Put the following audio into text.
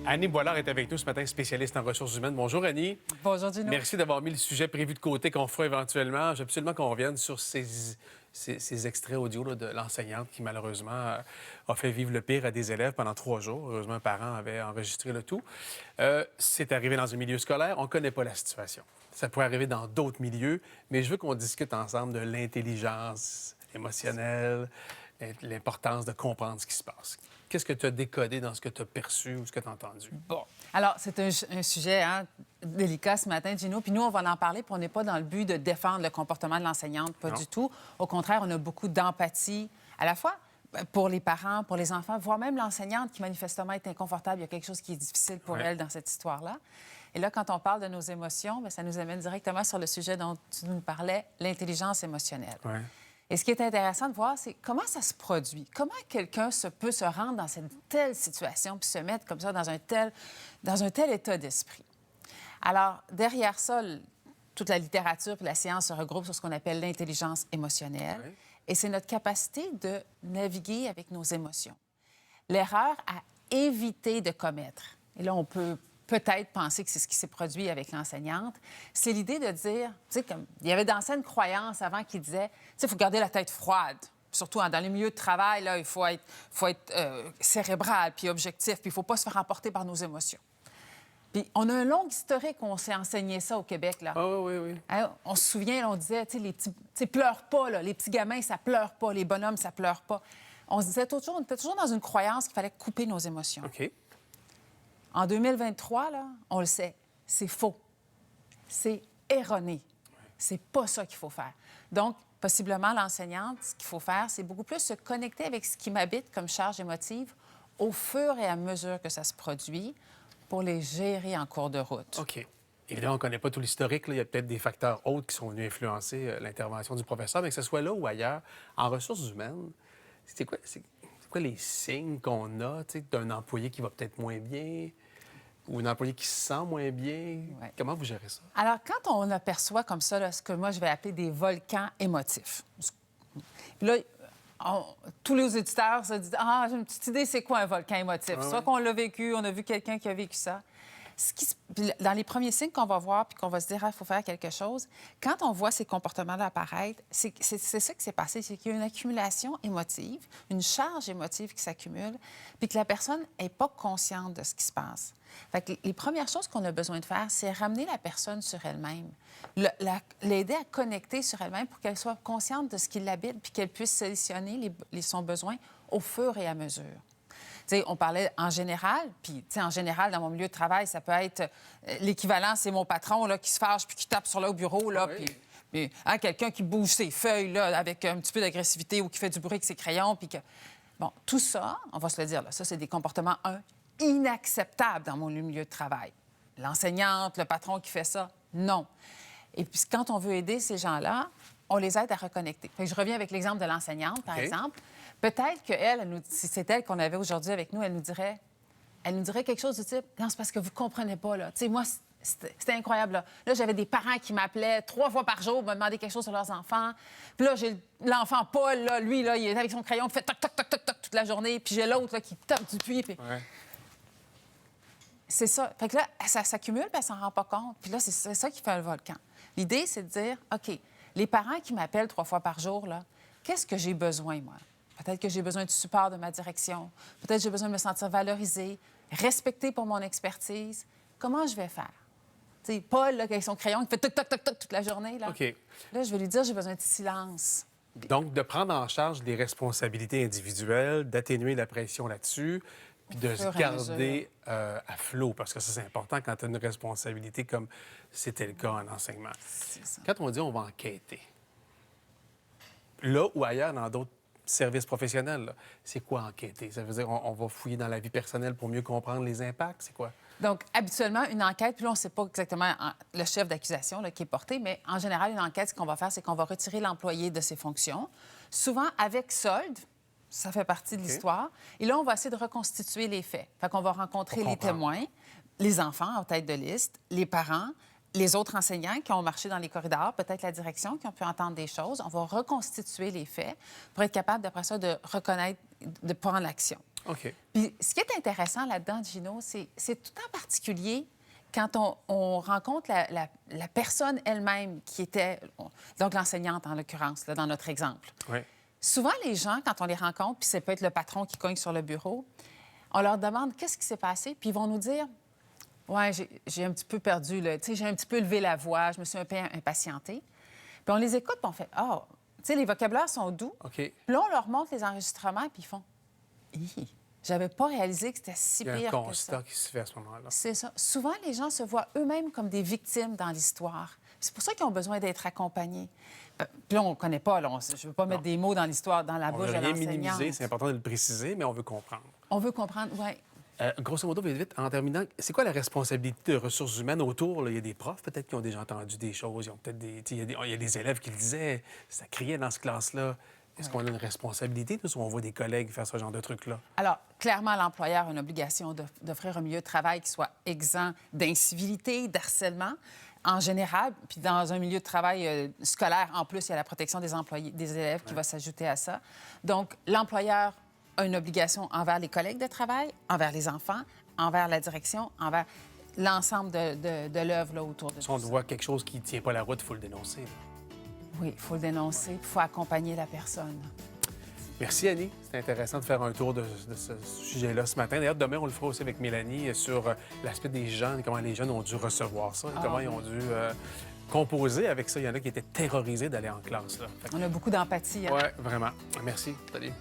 Annie Boilard est avec nous ce matin, spécialiste en ressources humaines. Bonjour, Annie. Bonjour, Gino. Merci d'avoir mis le sujet prévu de côté qu'on fera éventuellement. J'ai absolument qu'on revienne sur ces extraits audio là, de l'enseignante qui, malheureusement, a fait vivre le pire à des élèves pendant 3 jours. Heureusement, un parent avait enregistré le tout. C'est arrivé dans un milieu scolaire. On ne connaît pas la situation. Ça pourrait arriver dans d'autres milieux, mais je veux qu'on discute ensemble de l'intelligence émotionnelle, l'importance de comprendre ce qui se passe. Qu'est-ce que tu as décodé dans ce que tu as perçu ou ce que tu as entendu? Bon. Alors, c'est un sujet délicat ce matin, Gino. Puis nous, on va en parler, puis on n'est pas dans le but de défendre le comportement de l'enseignante, pas du tout. Au contraire, on a beaucoup d'empathie, à la fois pour les parents, pour les enfants, voire même l'enseignante qui manifestement est inconfortable. Il y a quelque chose qui est difficile pour elle dans cette histoire-là. Et là, quand on parle de nos émotions, bien, ça nous amène directement sur le sujet dont tu nous parlais, l'intelligence émotionnelle. Ouais. Et ce qui est intéressant de voir, c'est comment ça se produit. Comment quelqu'un peut se rendre dans cette telle situation puis se mettre comme ça dans un tel état d'esprit. Alors, derrière ça, toute la littérature et la science se regroupent sur ce qu'on appelle l'intelligence émotionnelle. Ouais. Et c'est notre capacité de naviguer avec nos émotions. L'erreur à éviter de commettre. Et là, on peut peut-être penser que c'est ce qui s'est produit avec l'enseignante, c'est l'idée de dire, tu sais, comme il y avait dans ça une croyance avant qui disait, tu sais, il faut garder la tête froide. Surtout dans les milieux de travail, là, il faut être cérébral puis objectif, puis il ne faut pas se faire emporter par nos émotions. Puis on a un long historique où on s'est enseigné ça au Québec, là. Ah oui, oui. Hein, on se souvient, là, on disait, tu sais, les petits, tu sais, pleure pas, là, les petits gamins, ça pleure pas, les bonhommes, ça pleure pas. On se disait toujours, on était toujours dans une croyance qu'il fallait couper nos émotions. OK. En 2023, là, on le sait, c'est faux. C'est erroné. C'est pas ça qu'il faut faire. Donc, possiblement, l'enseignante, ce qu'il faut faire, c'est beaucoup plus se connecter avec ce qui m'habite comme charge émotive au fur et à mesure que ça se produit pour les gérer en cours de route. OK. Évidemment, on ne connaît pas tout l'historique. Là. Il y a peut-être des facteurs autres qui sont venus influencer l'intervention du professeur, mais que ce soit là ou ailleurs, en ressources humaines, c'est quoi les signes qu'on a d'un employé qui va peut-être moins bien ou un employé qui se sent moins bien? Ouais. Comment vous gérez ça? Alors, quand on aperçoit comme ça, là, ce que moi, je vais appeler des volcans émotifs, puis là, tous les auditeurs se disent « Ah, j'ai une petite idée, c'est quoi un volcan émotif? Ah, Soit qu'on l'a vécu, on a vu quelqu'un qui a vécu ça. Puis dans les premiers signes qu'on va voir puis qu'on va se dire « Ah, il faut faire quelque chose », quand on voit ces comportements-là apparaître, c'est ça qui s'est passé, c'est qu'il y a une accumulation émotive, une charge émotive qui s'accumule, puis que la personne n'est pas consciente de ce qui se passe. Fait que les premières choses qu'on a besoin de faire, c'est ramener la personne sur elle-même, l'aider à connecter sur elle-même pour qu'elle soit consciente de ce qui l'habite puis qu'elle puisse solutionner son besoin au fur et à mesure. T'sais, on parlait en général, puis en général, dans mon milieu de travail, ça peut être l'équivalent, c'est mon patron là, qui se fâche puis qui tape sur là au bureau, là, puis quelqu'un qui bouge ses feuilles là, avec un petit peu d'agressivité ou qui fait du bruit avec ses crayons, puis que... Bon, tout ça, on va se le dire, là, ça, c'est des comportements, inacceptables dans mon milieu de travail. L'enseignante, le patron qui fait ça, non. Et puis, quand on veut aider ces gens-là, on les aide à reconnecter. Fait que je reviens avec l'exemple de l'enseignante, par exemple. Peut-être qu'elle, si c'est elle qu'on avait aujourd'hui avec nous, elle nous dirait quelque chose du type « Non, c'est parce que vous ne comprenez pas, là. Tu sais, moi, c'était incroyable, là. Là, j'avais des parents qui m'appelaient 3 fois par jour, me demandaient quelque chose sur leurs enfants. Puis là, j'ai l'enfant Paul, là, lui, là, il est avec son crayon, il fait toc, toc, toc, toc, toc toute la journée. Puis j'ai l'autre, là, qui tape du puits. Puis... Ouais. C'est ça. Fait que là, ça s'accumule, puis elle s'en rend pas compte. Puis là, c'est ça qui fait le volcan. L'idée, c'est de dire, OK, les parents qui m'appellent 3 fois par jour, là, qu'est-ce que j'ai besoin, moi? Peut-être que j'ai besoin du support de ma direction. Peut-être que j'ai besoin de me sentir valorisée, respectée pour mon expertise. Comment je vais faire? Tu sais, Paul, là, avec son crayon, il fait toc, toc, toc, toc toute la journée, là. OK. Là, je vais lui dire, j'ai besoin de silence. Donc, de prendre en charge des responsabilités individuelles, d'atténuer la pression là-dessus, puis de se garder à flot, parce que ça, c'est important quand tu as une responsabilité comme c'était le cas en enseignement. C'est ça. Quand on dit on va enquêter, là ou ailleurs dans d'autres services professionnels, là, c'est quoi enquêter? Ça veut dire on va fouiller dans la vie personnelle pour mieux comprendre les impacts? C'est quoi? Donc, habituellement, une enquête, puis là, on ne sait pas exactement le chef d'accusation là, qui est porté, mais en général, une enquête, ce qu'on va faire, c'est qu'on va retirer l'employé de ses fonctions, souvent avec solde. Ça fait partie de l'histoire. Et là, on va essayer de reconstituer les faits. Fait qu'on va rencontrer les témoins, les enfants en tête de liste, les parents, les autres enseignants qui ont marché dans les corridors, peut-être la direction, qui ont pu entendre des choses. On va reconstituer les faits pour être capable, d'après ça, de reconnaître, de prendre l'action. OK. Puis ce qui est intéressant là-dedans, Gino, c'est tout en particulier quand on rencontre la personne elle-même qui était, donc l'enseignante en l'occurrence, là, dans notre exemple. Oui. Souvent, les gens, quand on les rencontre, puis ça peut être le patron qui cogne sur le bureau, on leur demande qu'est-ce qui s'est passé, puis ils vont nous dire ouais, j'ai un petit peu perdu, là, tu sais, j'ai un petit peu levé la voix, je me suis un peu impatientée. Puis on les écoute, puis on fait ah, tu sais, les vocabulaires sont doux. OK. Puis là, on leur montre les enregistrements, puis ils font hi, j'avais pas réalisé que c'était si Il y a un pire que ça. constat qui se fait à ce moment-là. C'est ça. Souvent, les gens se voient eux-mêmes comme des victimes dans l'histoire. C'est pour ça qu'ils ont besoin d'être accompagnés. Puis là, on ne connaît pas. Là, je ne veux pas mettre des mots dans l'histoire, dans la On bouche veut de rien l'enseignante. minimiser, c'est important de le préciser, mais on veut comprendre. On veut comprendre, oui. Grosso modo, vite, vite, en terminant, c'est quoi la responsabilité de ressources humaines autour? Là? Il y a des profs peut-être qui ont déjà entendu des choses, ils ont peut-être il y a des élèves qui le disaient, ça criait dans cette classe-là. Est-ce qu'on a une responsabilité, nous, si on voit des collègues faire ce genre de trucs-là? Alors, clairement, l'employeur a une obligation d'offrir un milieu de travail qui soit exempt d'incivilité, d'harcèlement en général. Puis dans un milieu de travail scolaire, en plus, il y a la protection des employés, des élèves qui va s'ajouter à ça. Donc, l'employeur a une obligation envers les collègues de travail, envers les enfants, envers la direction, envers l'ensemble de l'œuvre là, autour de Si tout on ça. voit quelque chose qui ne tient pas la route, il faut le dénoncer. Là. Oui, il faut le dénoncer, il faut accompagner la personne. Merci, Annie. C'était intéressant de faire un tour de ce sujet-là ce matin. D'ailleurs, demain, on le fera aussi avec Mélanie sur l'aspect des jeunes, comment les jeunes ont dû recevoir ça, comment ils ont dû composer avec ça. Il y en a qui étaient terrorisés d'aller en classe. Là. On a beaucoup d'empathie. Hein? Oui, vraiment. Merci. Salut.